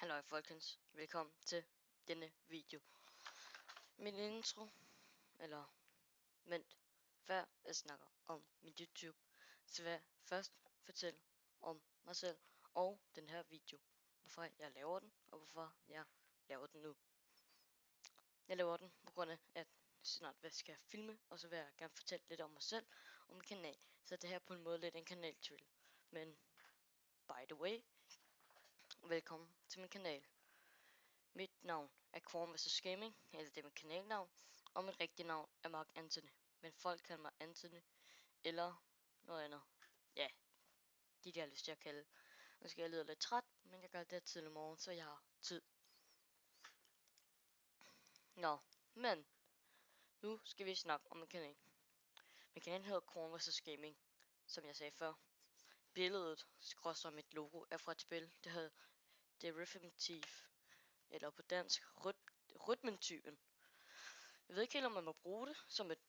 Hallo folkens, velkommen til denne video. Min intro, eller vent, før jeg snakker om min YouTube, så vil jeg først fortælle om mig selv og den her video. Hvorfor jeg laver den, og hvorfor jeg laver den nu. Jeg laver den på grund af, at snart hvad skal jeg filme, og så vil jeg gerne fortælle lidt om mig selv og min kanal. Så det her på en måde lidt en kanal-trill. Men by the way, velkommen til min kanal. Mit navn er Quorum vs Gaming, eller det er mit kanalnavn, og mit rigtige navn er Mark Anthony. Men folk kalder mig Anthony, eller noget andet. Ja, de har lyst til at kalde. Måske jeg lyder lidt træt, men jeg gør det tidlig morgen, så jeg har tid. Nå, men nu skal vi snakke om min kanal. Min kanal hedder Quorum vs Gaming, som jeg sagde før. Billedet, skrås som mit logo, er fra et spil, det hedder Derivative, eller på dansk, Rytmentyven. Jeg ved ikke helt, om man må bruge det som et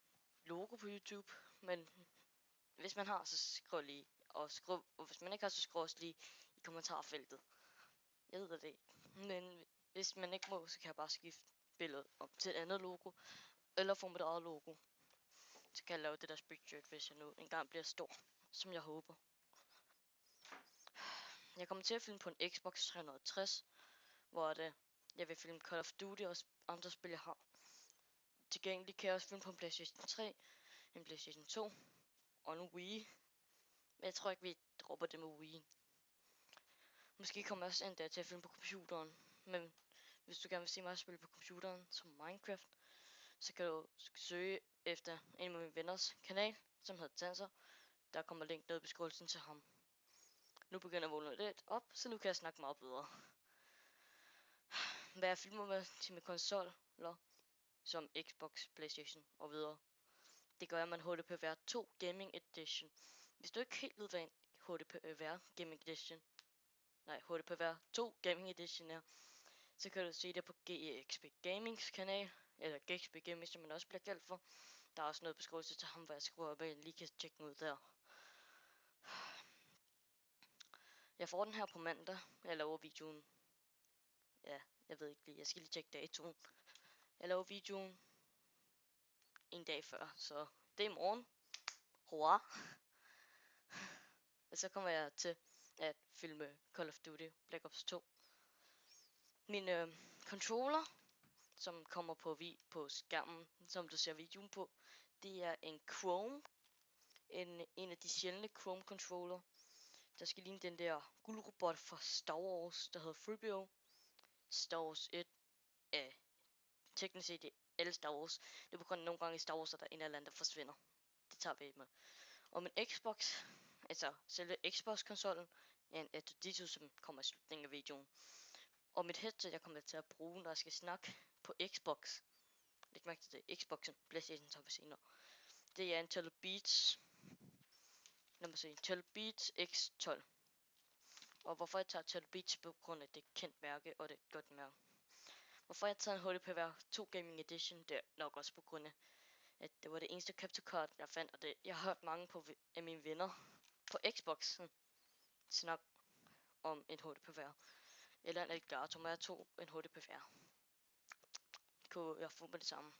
logo på YouTube, men hvis man har, så skriv lige, og hvis man ikke har, så skriv også lige i kommentarfeltet. Jeg ved det ikke, men hvis man ikke må, så kan jeg bare skifte billedet om til et andet logo, eller få mit eget logo. Så kan jeg lave det der spreadshirt, hvis jeg nu engang bliver stor, som jeg håber. Jeg kommer til at filme på en Xbox 360, hvor jeg vil filme Call of Duty og andre spil, jeg har. Til gengæld kan jeg også filme på en PlayStation 3, en PlayStation 2 og en Wii. Men jeg tror ikke, vi dropper det med Wii. Måske kommer jeg også endda til at filme på computeren. Men hvis du gerne vil se mig spille på computeren som Minecraft, så kan du søge efter en af mine venners kanal, som hedder Tanser. Der kommer link ned i beskrivelsen til ham. Nu begynder jeg at vågne lidt op, så nu kan jeg snakke meget bedre. Hvad jeg filmer med til min konsoller, som Xbox, PlayStation og videre. Det gør, at man HDPVR 2 Gaming Edition. Hvis du ikke helt ved, hvad en HDPVR Gaming Edition, HDPVR 2 Gaming Edition er, så kan du se det på GXP Gamings kanal, eller GXP Gaming, som man også bliver kaldt for. Der er også noget beskrivelse til ham, hvor jeg skriver, at jeg lige kan tjekke den ud der. Jeg får den her på mandag, jeg laver videoen. Ja, jeg ved ikke lige, jeg skal lige tjekke datoen. Jeg laver videoen en dag før, så det er i morgen. Hurra! Og så kommer jeg til at filme Call of Duty Black Ops 2. Min controller, som kommer på skærmen, som du ser videoen på, det er en Chrome. En af de sjældne Chrome controller. Der skal ligne den der guldrobot fra Star Wars, der hedder Freebio. Star Wars 1 er teknisk set alle Star Wars. Det er på grund af nogle gange i Star Wars, at der er en eller anden, der forsvinder. Det tager vi med. Og min Xbox, altså selve Xbox-konsollen, er en R2D2, som kommer i slutningen af videoen. Og mit headset, jeg kommer til at bruge, når jeg skal snakke på Xbox. Læg mærke til det. Xboxen, PlayStation tager vi senere. Det er en Telebeats. Lad mig se. Telebeats X12. Og hvorfor jeg tager Telebeats på grund af det er et kendt mærke, og det er et godt mærke. Hvorfor jeg tager en HDPVR 2 Gaming Edition, det er nok også på grund af, at det var det eneste capture card, jeg fandt. Og jeg har hørt mange af mine venner på Xboxen snakke om en HDPVR. Eller en Elgato, men jeg tog en HDPVR. Kunne jeg få med det samme.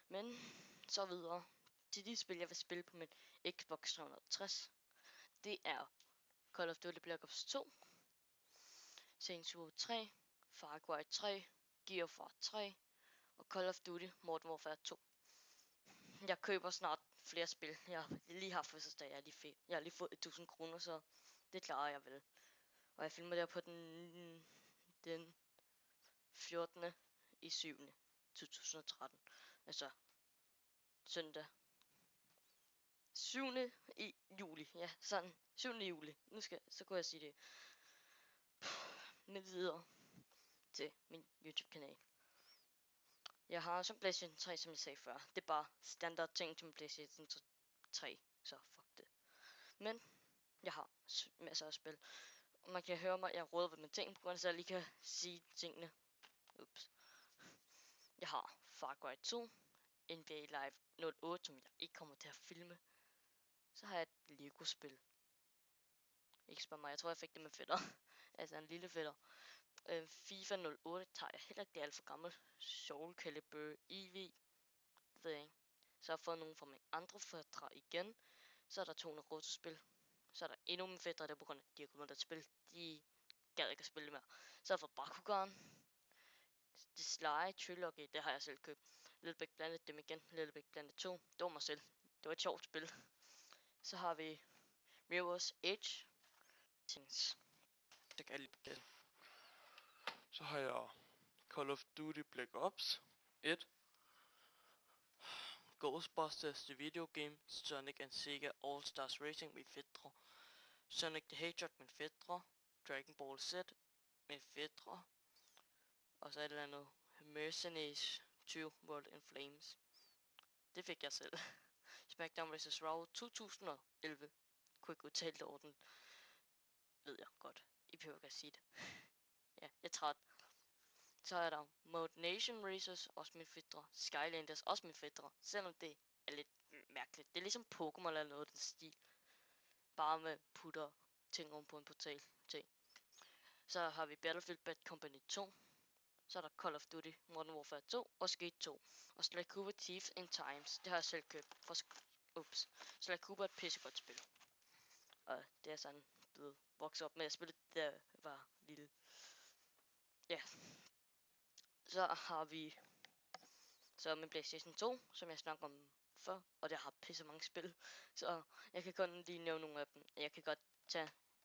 Men så videre til de spil, jeg vil spille på min Xbox 360. Det er Call of Duty Black Ops 2, Saints Row 3, Far Cry 3, Gears of War 3 og Call of Duty Modern Warfare 2. Jeg køber snart flere spil. Jeg har lige haft fødselsdag, jeg har lige fået 1000 kroner, så det klarer jeg vel. Og jeg filmer der på den 14. i 7. 2013. Altså søndag 7. i juli. Ja, sådan. 7. juli. Så kunne jeg sige det. Med videre til min YouTube-kanal. Jeg har også en PlayStation 3, som jeg sagde før. Det er bare standard ting til min PlayStation 3. Så fuck det. Men jeg har masser af spil. Og man kan høre mig, jeg råder ved mine ting, på grund af, så jeg lige kan sige tingene. Ups. Jeg har Far Cry 2, NBA Live 08, som jeg ikke kommer til at filme. Så har jeg et Lego-spil. Ikke spørg mig, jeg tror jeg fik det med fætter. Altså en lille fætter. FIFA 08 tager jeg heller ikke, det er alt for gammel. Soul Calibur, EV, ved jeg ikke. Så har jeg fået nogle fra mine andre fætter igen. Så er der 200 Naruto-spil. Så er der endnu mine fætter, der på grund af, de har kommet der spil. De gad ikke at spille mere. Så har jeg fået Bakugan. The Sly Trilogy, det har jeg selv købt. Little Big Planet, dem igen. Little Big Planet 2, det var mig selv. Det var et sjovt spil. Så har vi Mirror's Edge. Things. Det kan jeg lige begynde. Så har jeg Call of Duty Black Ops 1, Ghostbusters The Video Game, Sonic and Sega All Stars Racing med fætre, Sonic the Hedgehog med fætre, Dragon Ball Z med fætre, og så et eller andet Mercenaries 2 World in Flames. Det fik jeg selv. SmackDown vs. Raw 2011. Kunne ikke udtale det ordentligt. Ved jeg godt. I behøver ikke at sige det. Ja, jeg er træt. Så er der Mode Nation Racers, også min fætre. Skylanders, også min fætre. Selvom det er lidt mærkeligt. Det er ligesom Pokémon eller noget den stil. Bare med putter ting oven på en portal ting. Så har vi Battlefield Bad Company 2. Så er der Call of Duty Modern Warfare 2 og Skate 2. Og Sly Cooper Thieves in Times. Det har jeg selv købt. Sly Cooper er et pissegodt spil. Og det er sådan blevet vokset op med at spille, da jeg var lille. Ja. Så har vi min PlayStation 2, som jeg snakker om før, og det har pisse mange spil. Så jeg kan kun lige nævne nogle af dem.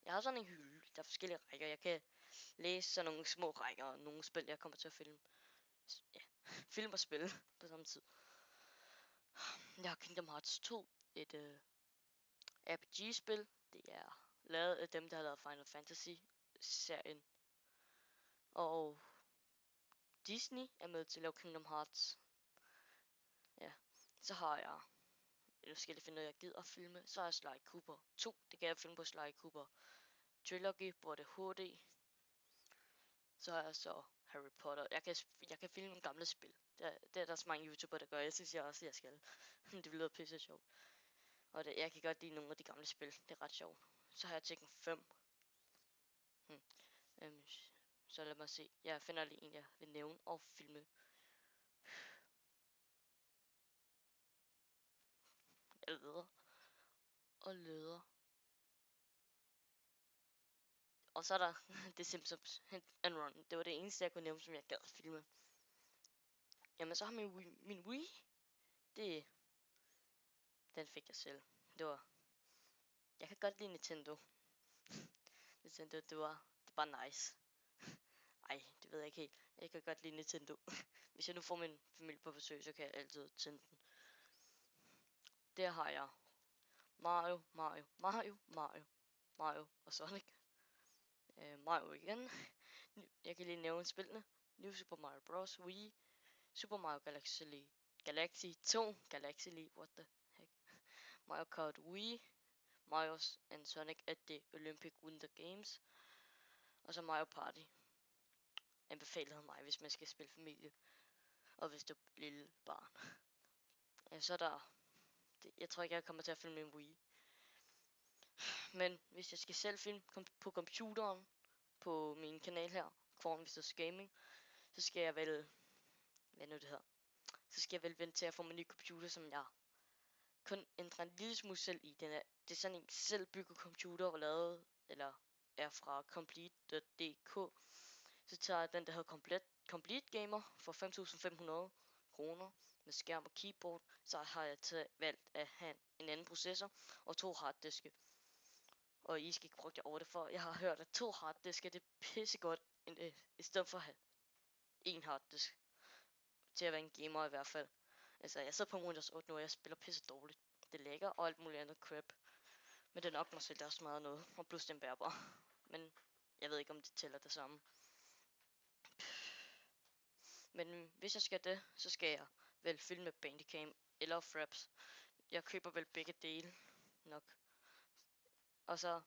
Jeg har sådan en hylde, der er forskellige rækker. Jeg kan læse sådan nogle små rækker, og nogle spil, jeg kommer til at filme. Ja, film og spil på samme tid. Jeg har Kingdom Hearts 2, et RPG-spil. Det er lavet af dem, der har lavet Final Fantasy-serien. Og Disney er med til at lave Kingdom Hearts. Ja, så har jeg... Nu skal jeg finde noget, jeg gider at filme. Så har jeg Sly Cooper 2. Det kan jeg filme på Sly Cooper Trilogy, hvor det HD. Så har jeg så Harry Potter. Jeg kan filme gamle spil. Det er der så mange YouTubere, der gør. Jeg synes jeg også, jeg skal. Det lyder pisse sjovt. Og jeg kan godt lide nogle af de gamle spil. Det er ret sjovt. Så har jeg Tekken 5. Så lad mig se. Jeg finder lige en, jeg vil nævne og filme. Jeg leder. Og leder. Og så er der The Simpsons Hit and Run. Det var det eneste, jeg kunne nævne, som jeg gad at filme. Jamen, så har min Wii. Den fik jeg selv. Jeg kan godt lide Nintendo. Nintendo, det er bare nice. Ej, det ved jeg ikke helt. Jeg kan godt lide Nintendo. Hvis jeg nu får min familie på besøg, så kan jeg altid tænde den. Der har jeg Mario og Sonic. Mario igen. Jeg kan lige nævne spillene. New Super Mario Bros. Wii. Super Mario Galaxy 2. Galaxy League, what the heck. Mario Kart Wii. Mario and Sonic at the Olympic Winter Games. Og så Mario Party. Anbefaler mig, hvis man skal spille familie. Og hvis du er lille barn. Ja, så er der... Jeg tror ikke, jeg kommer til at filme en Wii. Men hvis jeg skal selv filme på computeren, på min kanal her, Kvarn Visters Gaming, så skal jeg vel... Hvad nu det hedder? Så skal jeg vel vente til at få min nye computer, som jeg kun ændrer en lille smule selv i. Det er sådan en selvbygget computer, lavet, eller er fra complete.dk. Så tager jeg den, der hedder Complete Gamer for 5.500 kroner med skærm og keyboard. Så har jeg valgt at have en anden processor og 2 harddiske. Og I skal ikke bruge jer over det, for jeg har hørt, at 2 harddiske det er pissegodt, i stedet for at have 1 harddisk. Til at være en gamer i hvert fald. Altså, jeg sidder på Windows 8 nu, og jeg spiller pisse dårligt. Det lækker og alt muligt andet crap. Men det er nok mig selv, der er smadret noget. Og plus den bærbar. Men jeg ved ikke, om det tæller det samme. Men hvis jeg skal det, så skal jeg vel filme med Bandicam eller Fraps. Jeg køber vel begge dele nok. Og så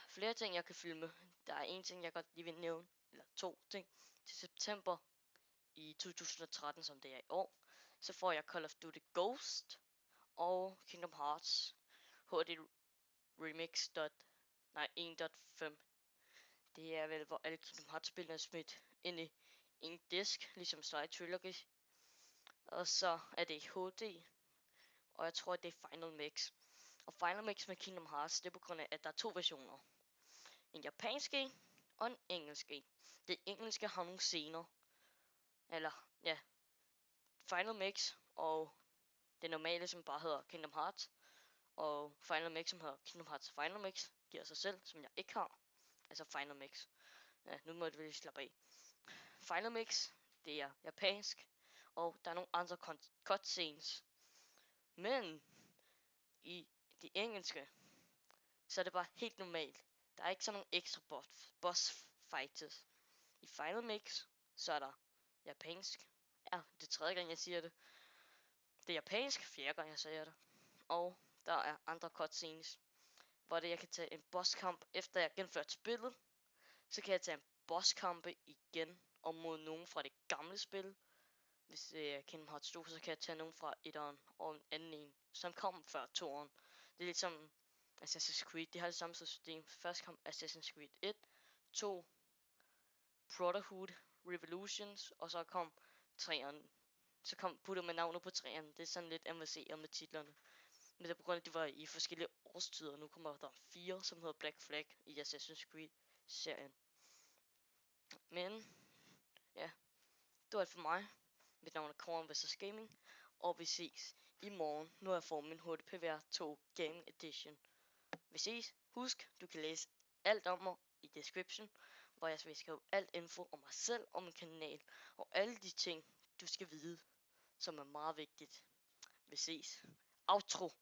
flere ting, jeg kan filme. Der er en ting, jeg godt lige vil nævne. Eller 2 ting. Til september i 2013, som det er i år. Så får jeg Call of Duty Ghost og Kingdom Hearts HD Remix Nej, 1.5. Det er vel, hvor alle Kingdom Hearts-spillene er smidt ind i en disk, ligesom Sly Trilogy. Og så er det HD, og jeg tror, det er Final Mix. Og Final Mix med Kingdom Hearts, det er på grund af, at der er 2 versioner. En japansk en, og en engelsk en. Det engelske har nogle scener. Eller, ja, Final Mix, og det normale, som bare hedder Kingdom Hearts. Og Final Mix, som hedder Kingdom Hearts Final Mix, giver sig selv, som jeg ikke har. Altså Final Mix. Ja, nu må det lige slappe af. Final Mix, det er japansk, og der er nogle andre cutscenes. Men i de engelske, så er det bare helt normalt. Der er ikke sådan nogle ekstra boss fights. I Final Mix, så er der japansk. Ja, det er 3. gang jeg siger det. Det er japansk, 4. gang jeg siger det. Og der er andre cutscenes, hvor det jeg kan tage en bosskamp, efter jeg har gennemført spillet. Så kan jeg tage en bosskampe igen, og mod nogen fra det gamle spil. Hvis det er Kingdom Hearts 2, så kan jeg tage nogen fra 1'eren og en anden en, som kom før 2'eren. Det er lidt som Assassin's Creed, de har det samme system. Først kom Assassin's Creed 1, 2, Brotherhood, Revolutions, og så kom 3'eren. Så puttede man navnet på 3'eren. Det er sådan lidt avanceret med titlerne. Men det er på grund af, at de var i forskellige årstider. Nu kommer der 4, som hedder Black Flag i Assassin's Creed-serien. Men, ja, det var alt for mig. Mit navn er Korn vs Gaming, og vi ses i morgen, når jeg får min HDPVR 2 Gaming Edition. Vi ses. Husk, du kan læse alt om mig i description, hvor jeg vil skrive alt info om mig selv og min kanal, og alle de ting, du skal vide, som er meget vigtigt. Vi ses. Outro.